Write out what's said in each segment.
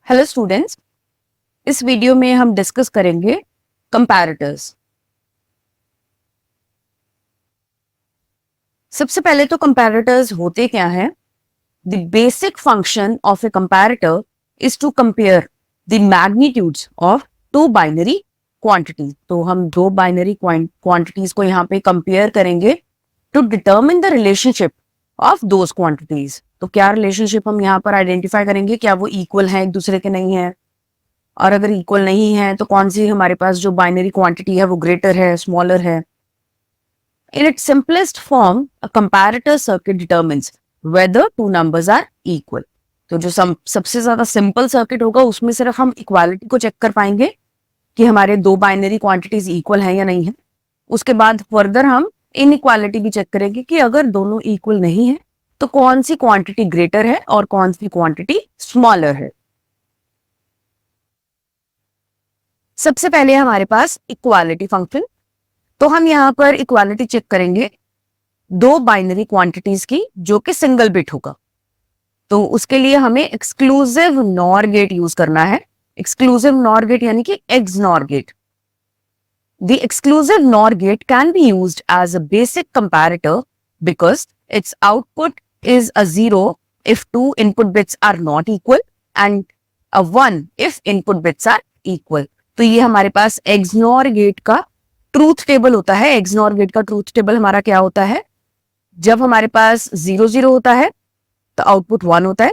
Hello students, इस video में हम डिस्कस करेंगे कंपैरेटर्स। सबसे पहले तो कंपैरेटर्स होते क्या हैं? The basic function of a comparator is to compare the magnitudes of two binary quantities. तो हम दो बाइनरी क्वांटिटीज को यहाँ पे कंपेयर करेंगे to determine the relationship of those quantities. तो क्या रिलेशनशिप हम यहाँ पर आइडेंटिफाई करेंगे, क्या वो इक्वल है एक दूसरे के नहीं है, और अगर इक्वल नहीं है तो कौन सी हमारे पास जो बाइनरी क्वांटिटी है वो ग्रेटर है, स्मॉलर है। In its simplest form a comparator circuit determines whether two numbers are equal. तो जो सबसे ज्यादा सिंपल सर्किट होगा उसमें सिर्फ हम इक्वालिटी को चेक कर पाएंगे कि हमारे दो बाइनरी क्वांटिटीज इक्वल है या नहीं है। उसके बाद फर्दर हम इनइक्वालिटी भी चेक करेंगे कि अगर दोनों इक्वल नहीं है तो कौन सी क्वांटिटी ग्रेटर है और कौन सी क्वांटिटी स्मॉलर है। सबसे पहले हमारे पास इक्वालिटी फंक्शन। तो हम यहाँ पर इक्वालिटी चेक करेंगे दो बाइनरी क्वांटिटीज की जो कि सिंगल बिट होगा। तो उसके लिए हमें एक्सक्लूसिव नॉर गेट यूज करना है। एक्सक्लूसिव नॉर गेट यानी कि X NOR gate. The exclusive NOR gate can be used as a basic comparator because its output is a zero if two input bits are not equal and a one if input bits are equal। तो ये हमारे पास XNOR gate का truth table होता है। XNOR gate का truth table हमारा क्या होता है? जब हमारे पास 0 0 होता है तो आउटपुट 1 होता है,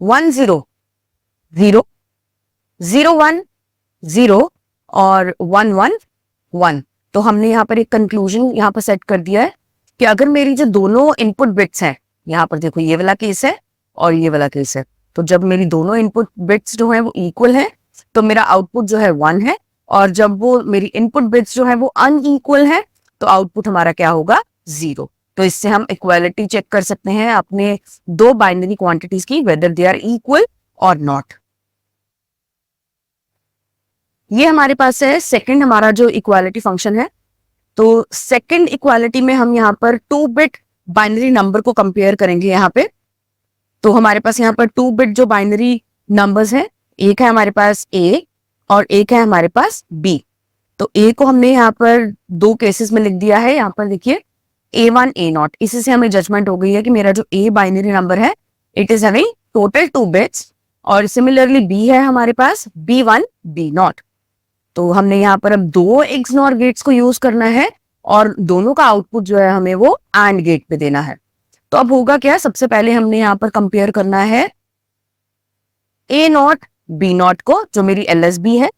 1 0 0, 0 1 0 और 1 1 1। तो हमने यहाँ पर एक कंक्लूजन यहाँ पर सेट कर दिया है कि अगर मेरी जो दोनों इनपुट बिट्स हैं, यहाँ पर देखो ये वाला केस है और ये वाला केस है, तो जब मेरी दोनों इनपुट बिट्स जो है वो इक्वल है तो मेरा आउटपुट जो है 1 है, और जब वो मेरी इनपुट बिट्स जो है वो अनइक्वल है तो आउटपुट हमारा क्या होगा? 0। तो इससे हम इक्वालिटी चेक कर सकते हैं अपने दो बाइनरी क्वांटिटीज की, वेदर दे आर इक्वल और नॉट। ये हमारे पास है सेकंड हमारा जो इक्वालिटी फंक्शन है। तो सेकंड इक्वालिटी में हम यहाँ पर 2 बिट बाइनरी नंबर को कंपेयर करेंगे यहाँ पे। तो हमारे पास यहाँ पर 2 बिट जो बाइनरी नंबर्स हैं, एक है हमारे पास A और एक है हमारे पास B। तो A को हमने यहाँ पर दो केसेस में लिख दिया है। यहाँ पर देखिए A1 A0। इसी से हमें जजमेंट हो गई है कि मेरा जो A बाइनरी नंबर है it is having total 2 bits, और सिमिलरली B है हमारे पास B1 B0। तो हमने यहाँ पर अब दो एक्सनॉर गेट्स को यूज करना है और दोनों का आउटपुट जो है हमें वो एंड गेट पे देना है। तो अब होगा क्या? सबसे पहले हमने यहाँ पर कंपेयर करना है A0 B0 को, जो मेरी LSB है।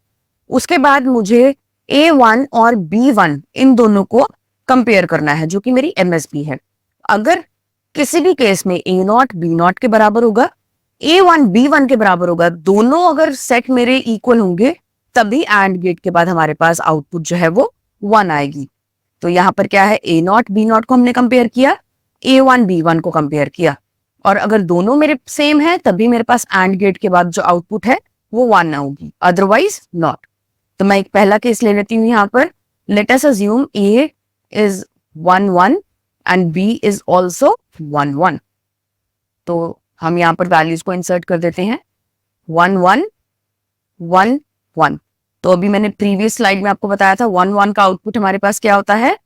उसके बाद मुझे A1 और B1 इन दोनों को कंपेयर करना है जो कि मेरी MSB है। अगर किसी भी केस में A0 B0 के बराबर होगा, A1 B1 के बराबर होगा, दोनों अगर सेट मेरे इक्वल होंगे तभी एंड गेट के बाद हमारे पास आउटपुट जो है वो 1 आएगी। तो यहाँ पर क्या है? A0 B0 को हमने कंपेयर किया, A1 B1 को कंपेयर किया, और अगर दोनों मेरे सेम है तभी मेरे पास एंड गेट के बाद जो आउटपुट है वो 1 होगी, अदरवाइज नॉट। तो मैं एक पहला केस ले लेती हूँ यहाँ पर। Let us assume A is 1 1 and B is also 1 1। तो हम यहाँ पर वैल्यूज को इंसर्ट कर देते हैं 1 1 1 1। तो अभी मैंने प्रीवियस स्लाइड में आपको बताया था 1 1 का आउटपुट हमारे पास क्या होता है?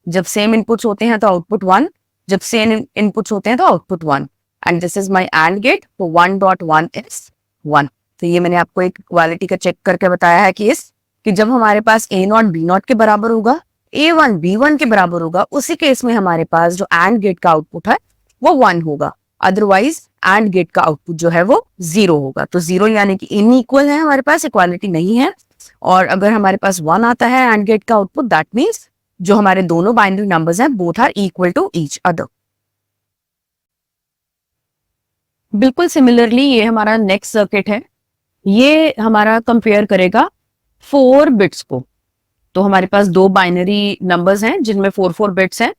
जब सेम इनपुट्स होते हैं तो आउटपुट 1, जब सेम इनपुट्स होते हैं तो output 1, and this is my AND gate. तो 1.1 इज 1। तो ये मैंने आपको एक इक्वालिटी का चेक करके बताया है कि जब हमारे पास A0 B0 के बराबर होगा, A1 B1 के बराबर होगा, उसी केस में हमारे पास जो एंड गेट का आउटपुट है वो 1 होगा, अदरवाइज एंड गेट का आउटपुट जो है वो 0 होगा। तो 0 यानी कि इनइक्वल है, हमारे पास इक्वालिटी नहीं है। और अगर हमारे पास 1 आता है एंड गेट का आउटपुट, दैट मीन्स जो हमारे दोनों बाइनरी नंबर्स हैं both are equal to each other. बिल्कुल सिमिलरली ये हमारा नेक्स्ट सर्किट है। ये हमारा कंपेयर करेगा 4 बिट्स को। तो हमारे पास दो बाइनरी नंबर्स हैं जिनमें 4 बिट्स हैं।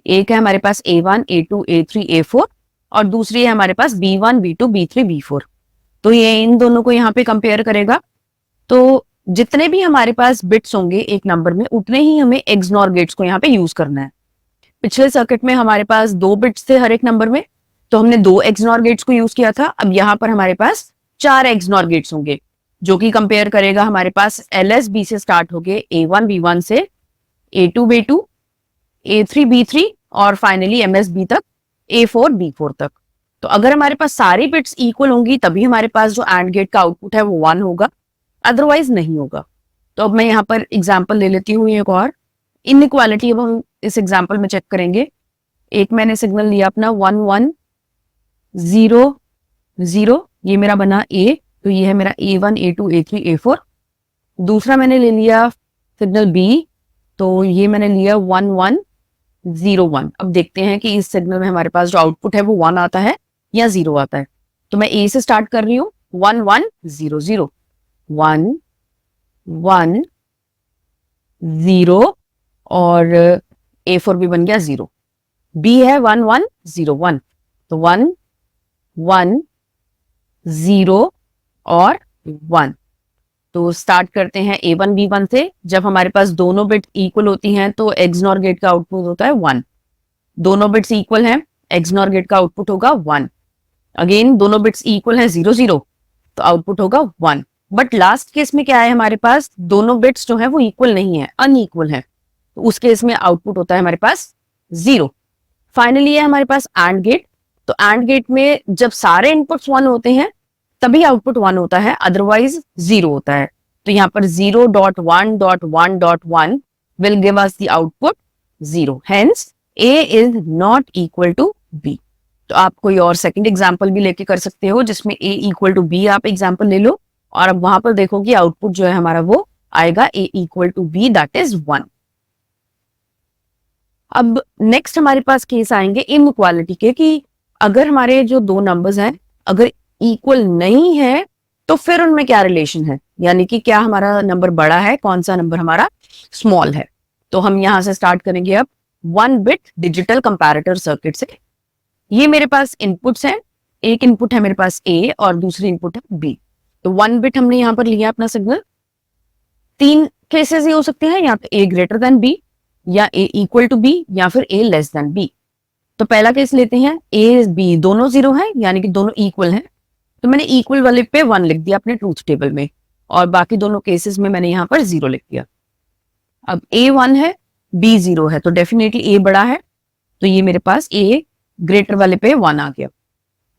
एक है हमारे पास A1 A2 A3 A4 और दूसरी है हमारे पास B1 B2 B3 B4। तो ये इन दोनों को यहाँ पे कंपेयर करेगा। तो जितने भी हमारे पास बिट्स होंगे एक नंबर में, उतने ही हमें एक्सनॉर गेट्स को यहाँ पे यूज करना है। पिछले सर्किट में हमारे पास 2 बिट्स थे हर एक नंबर में, तो हमने 2 एक्सनॉर गेट्स को यूज किया था। अब यहाँ पर हमारे पास 4 एक्सनॉर गेट्स होंगे जो कि कंपेयर करेगा हमारे पास LSB से स्टार्ट हो गए A1 B1 से A2 B2 A3 B3 और फाइनली MSB तक A4 B4 तक। तो अगर हमारे पास सारी बिट्स इक्वल होंगी तभी हमारे पास जो एंड गेट का आउटपुट है वो 1 होगा, अदरवाइज नहीं होगा। तो अब मैं यहाँ पर एग्जाम्पल ले लेती हूँ एक और इनइक्वालिटी। अब हम इस एग्जाम्पल में चेक करेंगे। एक मैंने सिग्नल लिया अपना 1 1 0 0, ये मेरा बना A, तो ये है मेरा A1 A2 A3 A4। दूसरा मैंने ले लिया सिग्नल B, तो ये मैंने लिया 1 1 0 1। अब देखते हैं कि इस सिग्नल में हमारे पास जो आउटपुट है वो 1 आता है या 0 आता है। तो मैं A से स्टार्ट कर रही हूँ, 1 1 0 0 1 1 0 और A4 भी बन गया 0। B है 1 1 0 1, तो 1 1 0 और 1। तो स्टार्ट करते हैं A1 B1 से। जब हमारे पास दोनों बिट इक्वल होती हैं तो XNOR गेट का आउटपुट होता है 1। दोनों बिट्स इक्वल हैं, XNOR गेट का आउटपुट होगा 1। अगेन दोनों बिट्स इक्वल हैं 0 0, तो आउटपुट होगा 1। बट लास्ट केस में क्या है, हमारे पास दोनों बिट्स जो है वो इक्वल नहीं है, अनइक्वल है, तो उस केस में आउटपुट होता है हमारे पास 0। फाइनली है हमारे पास एंड गेट। तो एंड गेट में जब सारे इनपुट्स 1 होते हैं तभी आउटपुट 1 होता है, अदरवाइज 0 होता है। तो यहाँ पर 0.1.1.1 will give us the output 0। Hence A is not equal to B। तो आप कोई और सेकंड एग्जांपल भी लेके कर सकते हो जिसमें A इक्वल टू B आप एग्जांपल ले लो, और अब वहां पर देखो कि आउटपुट जो है हमारा वो आएगा A equal to B, that is 1। अब नेक्स्ट हमारे पास केस आएंगे इनइक्वालिटी के, कि अगर हमारे जो दो नंबर्स हैं अगर इक्वल नहीं है तो फिर उनमें क्या रिलेशन है, यानी कि क्या हमारा नंबर बड़ा है, कौन सा नंबर हमारा स्मॉल है। तो हम यहां से स्टार्ट करेंगे अब 1 बिट डिजिटल कंपैरेटर सर्किट से। ये मेरे पास इनपुट्स हैं, एक इनपुट है मेरे पास A और दूसरी इनपुट है B। तो 1 बिट हमने यहाँ पर लिया अपना सिग्नल। 3 केसेस ये हो सकते हैं, या तो A ग्रेटर देन B, या A इक्वल टू B, या फिर A लेस देन B। तो पहला केस लेते हैं, A B दोनों 0 हैं, यानी कि दोनों इक्वल हैं। तो मैंने इक्वल वाले पे 1 लिख दिया अपने ट्रूथ टेबल में, और बाकी दोनों केसेस में मैंने यहाँ पर 0 लिख दिया। अब A 1 है B 0 है, तो डेफिनेटली A बड़ा है, तो ये मेरे पास A ग्रेटर वाले पे 1 आ गया।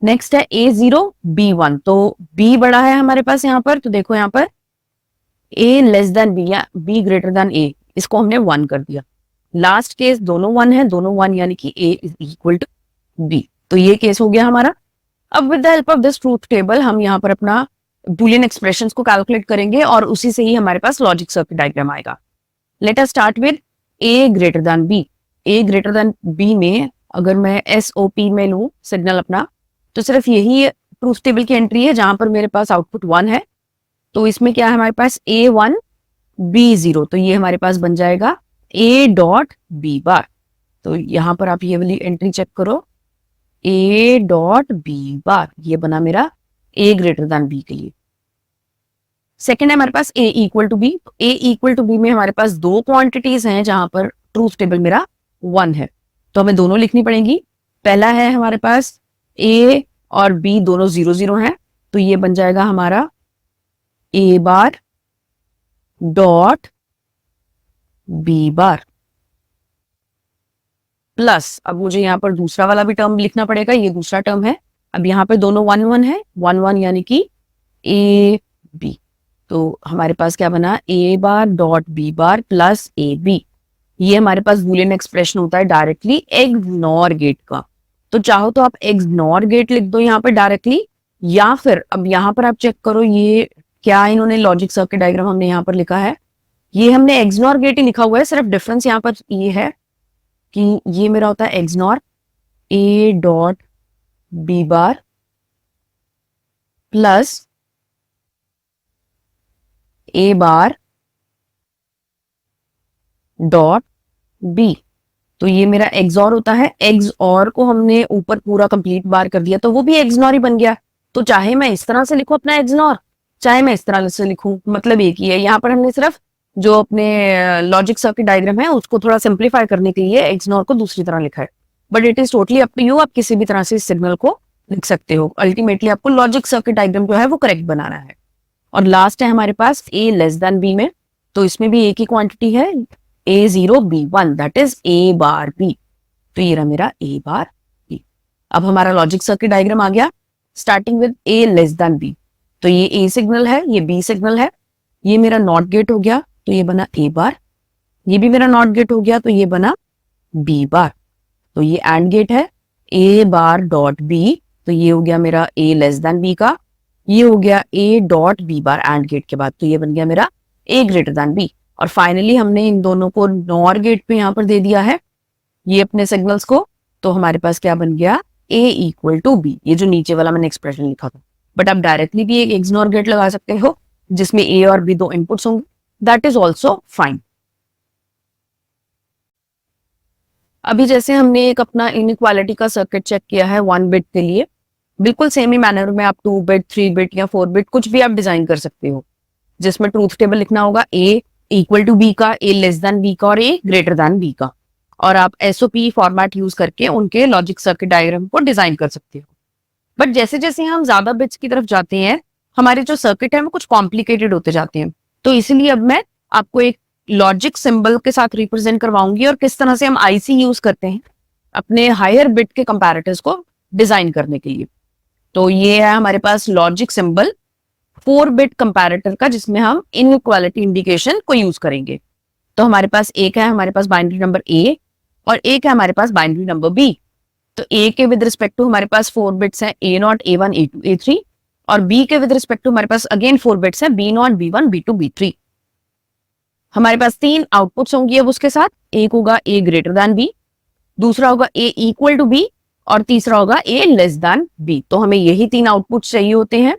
नेक्स्ट है A 0 B 1, तो B बड़ा है हमारे पास यहाँ पर, तो देखो यहाँ पर A लेस देन B या B ग्रेटर देन A, इसको हमने 1 कर दिया। लास्ट केस दोनों 1 है, दोनों 1 यानी कि A is equal to B। तो ये केस हो गया हमारा। अब with the help of this truth table हम यहाँ पर अपना बूलियन एक्सप्रेशंस को कैलकुलेट करेंगे और उसी से ही हमारे पास लॉजिक सर्किट डायग्राम आएगा। Let us start with A greater than B। A greater than B में अगर मैं SOP में लूं सिग्नल अपना, तो सिर्फ यही ट्रूथ टेबल की एंट्री है जहां पर मेरे पास आउटपुट 1 है। तो इसमें क्या है हमारे पास A1 B 0, तो ये हमारे पास बन जाएगा A डॉट B बार। तो यहां पर आप ये वाली एंट्री चेक करो, A डॉट B बार, ये बना मेरा A ग्रेटर देन B के लिए। सेकेंड है हमारे पास A equal to B। A equal to B में हमारे पास दो क्वांटिटीज हैं जहां पर ट्रूथ टेबल मेरा 1 है, तो हमें दोनों लिखनी पड़ेंगी। पहला है हमारे पास A और B दोनों 0 0 हैं, तो ये बन जाएगा हमारा A bar dot B bar plus, अब मुझे यहाँ पर दूसरा वाला भी टर्म लिखना पड़ेगा, ये दूसरा टर्म है। अब यहाँ पे दोनों 1 1 है, 1 1 यानी कि A B। तो हमारे पास क्या बना, A bar dot B bar plus A B। ये हमारे पास बूलियन एक्सप्रेशन होता है डायरेक्टली XNOR गेट का। तो चाहो तो आप XNOR गेट लिख दो यहाँ पर डायरेक्टली, या फिर अब यहाँ पर आप चेक करो ये क्या इन्होंने लॉजिक सर्किट डायग्राम हमने यहाँ पर लिखा है, ये हमने XNOR गेट ही लिखा हुआ है, सिर्फ डिफरेंस यहाँ पर ये है कि ये मेरा होता है XNOR A dot B bar plus A bar dot B। तो ये मेरा XOR होता है, XOR को हमने ऊपर पूरा कंप्लीट बार कर दिया तो वो भी XNOR ही बन गया। तो चाहे मैं इस तरह से लिखूं अपना XNOR, चाहे मैं इस तरह से लिखूं, मतलब एक ही है। यहाँ पर हमने सिर्फ जो अपने लॉजिक सर्किट डायग्राम है उसको थोड़ा सिंप्लीफाई करने के लिए XNOR को दूसरी तरह लिखा है, but it is totally up to you, आप किसी भी तरह से इस सिग्नल को लिख सकते हो। अल्टीमेटली आपको लॉजिक सर्किट डायग्राम जो है वो करेक्ट बनाना है। और लास्ट है हमारे पास ए लेस देन बी में, तो इसमें भी एक ही क्वांटिटी है, A0 B1, that is A bar B। तो ये रहा मेरा A बार B। अब हमारा लॉजिक सर्किट डायग्राम आ गया starting with A less than B। तो ये A सिग्नल है, ये B सिग्नल है, ये मेरा नॉट गेट हो गया तो ये बना A बार, ये भी मेरा नॉट गेट हो गया तो ये बना B बार। तो ये एंड गेट है A बार डॉट B, तो ये हो गया मेरा A लेस देन B का, ये हो गया A dot B bar AND gate के बाद, तो ये बन गया मेरा A ग्रेटर देन B। और फाइनली हमने इन दोनों को नॉर गेट पे यहाँ पर दे दिया है ये अपने सिग्नल्स को, तो हमारे पास क्या बन गया A इक्वल टू B, ये जो नीचे वाला मैंने एक्सप्रेशन लिखा था। बट आप डायरेक्टली भी एक एक्सनॉर गेट लगा सकते हो जिसमें A और B दो इनपुट्स होंगे, दैट इज ऑल्सो फाइन। अभी जैसे हमने एक अपना इनइक्वालिटी का सर्किट चेक किया है 1 बिट के लिए, बिल्कुल सेम ही मैनर में आप 2 बिट 3 बिट या 4 बिट कुछ भी आप डिजाइन कर सकते हो, जिसमें ट्रूथ टेबल लिखना होगा A इक्वल टू B का, A लेस देन B का और A ग्रेटर देन B का, और आप SOP फॉर्मेट यूज करके उनके लॉजिक सर्किट डायग्राम को डिजाइन कर सकते हो। बट जैसे जैसे हम ज्यादा बिट्स की तरफ जाते हैं हमारे जो सर्किट है वो कुछ कॉम्प्लिकेटेड होते जाते हैं, तो इसीलिए अब मैं आपको एक लॉजिक सिंबल के साथ रिप्रेजेंट करवाऊंगी और किस तरह से हम IC यूज करते हैं अपने हायर बिट के कंपैरेटर्स को डिजाइन करने के लिए। तो ये है हमारे पास लॉजिक सिंबल 4 बिट कंपैरेटर का, जिसमें हम इनइक्वालिटी इंडिकेशन को यूज करेंगे। तो हमारे पास एक है हमारे पास बाइनरी नंबर A और एक है हमारे पास बाइनरी नंबर B। तो A के विद रिस्पेक्ट टू हमारे पास 4 बिट्स हैं A0 A1 A2 A3, और B के विद रिस्पेक्ट टू हमारे पास अगेन 4 बिट्स हैं B0 B1 B2 B3। हमारे पास 3 आउटपुट्स होंगी अब उसके साथ, एक होगा A ग्रेटर देन B, दूसरा होगा A इक्वल टू B और तीसरा होगा A लेस देन B। तो हमें यही 3 आउटपुट्स चाहिए होते हैं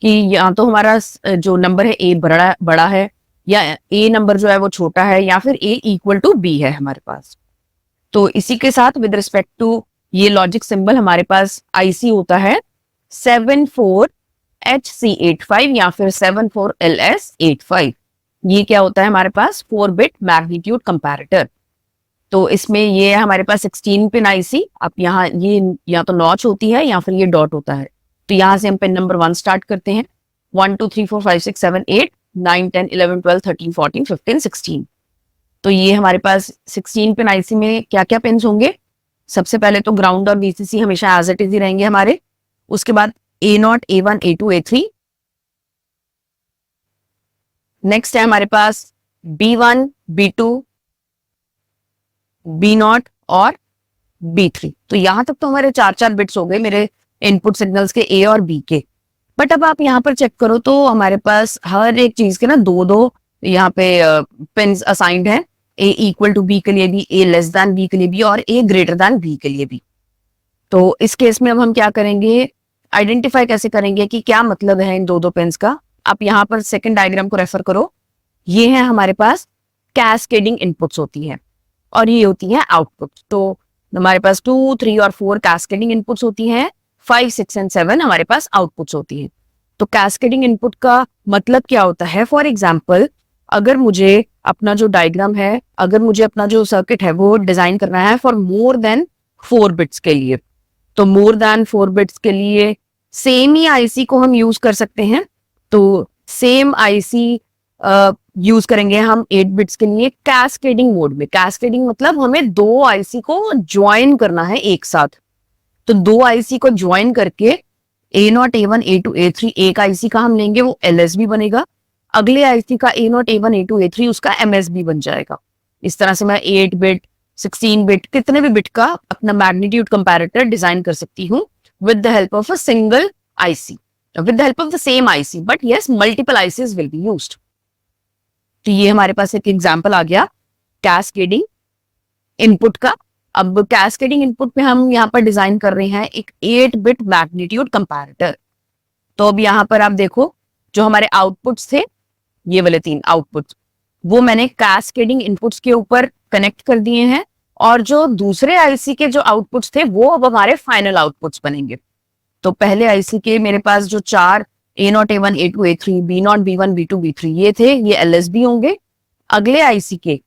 कि या तो हमारा जो नंबर है A बड़ा है, या A नंबर जो है वो छोटा है, या फिर A इक्वल टू B है हमारे पास। तो इसी के साथ विद रिस्पेक्ट टू ये लॉजिक सिंबल हमारे पास IC होता है 74HC85 या फिर 74LS85। ये क्या होता है हमारे पास 4 बिट मैग्नीट्यूड कंपैरेटर। तो इसमें ये है हमारे पास 16 पिन IC। आप यहाँ ये या तो नॉच होती है या फिर ये डॉट होता है। तो यहाँ से हम पिन नंबर 1 स्टार्ट करते हैं, 1 2 3 4 5 6 7 8 9 10 11 12 13 14 15 16। तो ये हमारे पास 16 पिन IC में क्या क्या पिन होंगे, सबसे पहले तो ग्राउंड और VCC हमेशा एज इट इज ही रहेंगे हमारे। उसके बाद A0 A1 A2 A3। Next है हमारे पास B1 B2 B0 और B3। तो यहां तक तो हमारे 4 बिट्स हो गए मेरे इनपुट सिग्नल्स के A और B के। बट अब आप यहाँ पर चेक करो तो हमारे पास हर एक चीज के ना 2-2 यहाँ पे पिन्स असाइंड है, A इक्वल टू B के लिए भी, A लेस देन B के लिए भी और A ग्रेटर देन B के लिए भी। तो इस केस में अब हम क्या करेंगे, आइडेंटिफाई कैसे करेंगे कि क्या मतलब है इन 2-2 पिन्स का। आप यहाँ पर सेकंड डायग्राम को रेफर करो, ये है हमारे पास कैस्केडिंग इनपुट्स होती है और ये होती है आउटपुट। तो हमारे पास 2 3 और 4 कैस्केडिंग इनपुट्स होती हैं, 5 6 एंड 7 हमारे पास आउटपुट्स होती हैं। तो कैस्केडिंग इनपुट का मतलब क्या होता है, फॉर एग्जाम्पल अगर मुझे अपना जो डायग्राम है, अगर मुझे अपना जो सर्किट है वो डिजाइन करना है फॉर मोर देन 4 बिट्स के लिए, तो मोर देन 4 बिट्स के लिए सेम ही IC को हम यूज कर सकते हैं। तो सेम IC यूज करेंगे हम 8 बिट्स के लिए कैस्केडिंग मोड में। कैस्केडिंग मतलब हमें 2 IC को ज्वाइन करना है एक साथ। तो 2 IC को ज्वाइन करके A0 A1 A2 A3 एक IC का हम लेंगे, वो LSB बनेगा। अगले IC का A0 A1 A2 A3 उसका MSB बन जाएगा। इस तरह से मैं 8 बिट 16 बिट कितने भी बिट का अपना मैग्नीट्यूड कंपैरेटर डिजाइन कर सकती हूँ with the help of a single IC, with the help of the same IC, but yes multiple ICs will be used. तो ये हमारे पास एक एग्जांपल आ गया कैस्केडिंग इनपुट का। अब कैस्केडिंग इनपुट में हम यहाँ पर डिजाइन कर रहे हैं एक 8 बिट मैग्नीट्यूड कंपैरेटर। तो अब यहाँ पर आप देखो जो हमारे आउटपुट्स थे, ये वाले 3 आउटपुट्स, वो मैंने कैस्केडिंग इनपुट्स के ऊपर कनेक्ट कर दिए हैं, और जो दूसरे IC के जो आउटपुट्स थे वो अब हमारे फाइनल आउटपुट्स बनेंगे। तो पहले IC के मेरे पास जो 4 A0 A1 A2 A3 B0 B1 B2 B3 ये थे, ये LSB होंगे। अगले IC के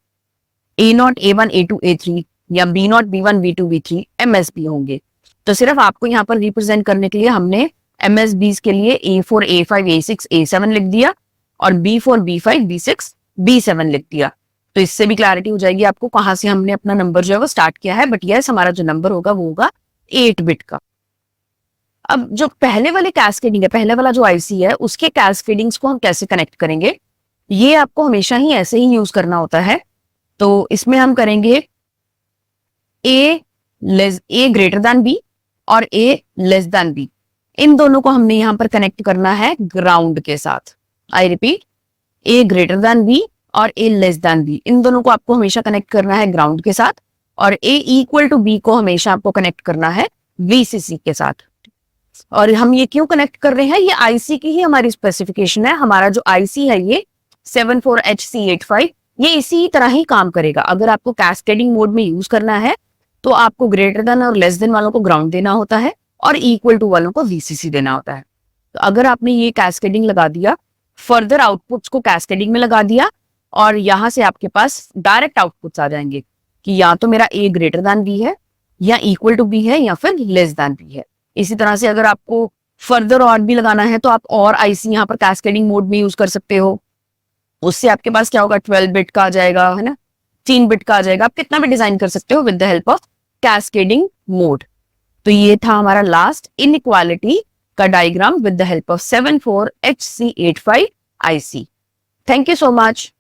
A0 A1 A2 A3 या B0 B1 B2 B3 MSB होंगे। तो सिर्फ आपको यहाँ पर रिप्रेजेंट करने के लिए हमने MSBs के लिए A4, A5, A6, A7 लिख दिया और B4, B5, B6, B7 लिख दिया। तो इससे भी क्लैरिटी हो जाएगी आपको कहां से हमने अपना नंबर जो है वो स्टार्ट किया है। बट यस, हमारा जो नंबर होगा वो होगा 8 बिट का। अब जो पहले वाले कैस्केडिंग है, पहले वाला जो आईसी है, उसके कैस्केडिंग्स को हम कैसे कनेक्ट करेंगे, ये आपको हमेशा ही ऐसे ही यूज करना होता है। तो इसमें हम करेंगे ए ग्रेटर देन बी और ए लेस देन बी, इन दोनों को हमने यहां पर कनेक्ट करना है ग्राउंड के साथ। I repeat, A greater than B और ए लेस देन बी, इन दोनों को आपको हमेशा कनेक्ट करना है ग्राउंड के साथ। और ए इक्वल टू बी को हमेशा आपको कनेक्ट करना है VCC के साथ। और हम ये क्यों कनेक्ट कर रहे हैं, ये आईसी की ही हमारी स्पेसिफिकेशन है। हमारा जो आईसी है ये 74HC85, ये इसी तरह ही काम करेगा। अगर आपको कैस्केडिंग मोड में यूज करना है तो आपको ग्रेटर देन और लेस देन वालों को ग्राउंड देना होता है और इक्वल टू वालों को VCC देना होता है। तो अगर आपने ये कैस्केडिंग लगा दिया, फर्दर आउटपुट्स को कैस्केडिंग में लगा दिया, और यहां से आपके पास डायरेक्ट आउटपुट्स आ जाएंगे कि या तो मेरा ए ग्रेटर देन बी है, या इक्वल टू बी है, या फिर लेस देन बी है। इसी तरह से अगर आपको फर्दर और भी लगाना है तो आप और आईसी यहाँ पर कैस्केडिंग मोड में यूज कर सकते हो। उससे आपके पास क्या होगा, 12 बिट का आ जाएगा, है ना, 3 बिट का आ जाएगा। आप कितना भी डिजाइन कर सकते हो with the help of cascading mode. तो ये था हमारा लास्ट इनइक्वालिटी का diagram with the help of 74HC85 IC। Thank you so much.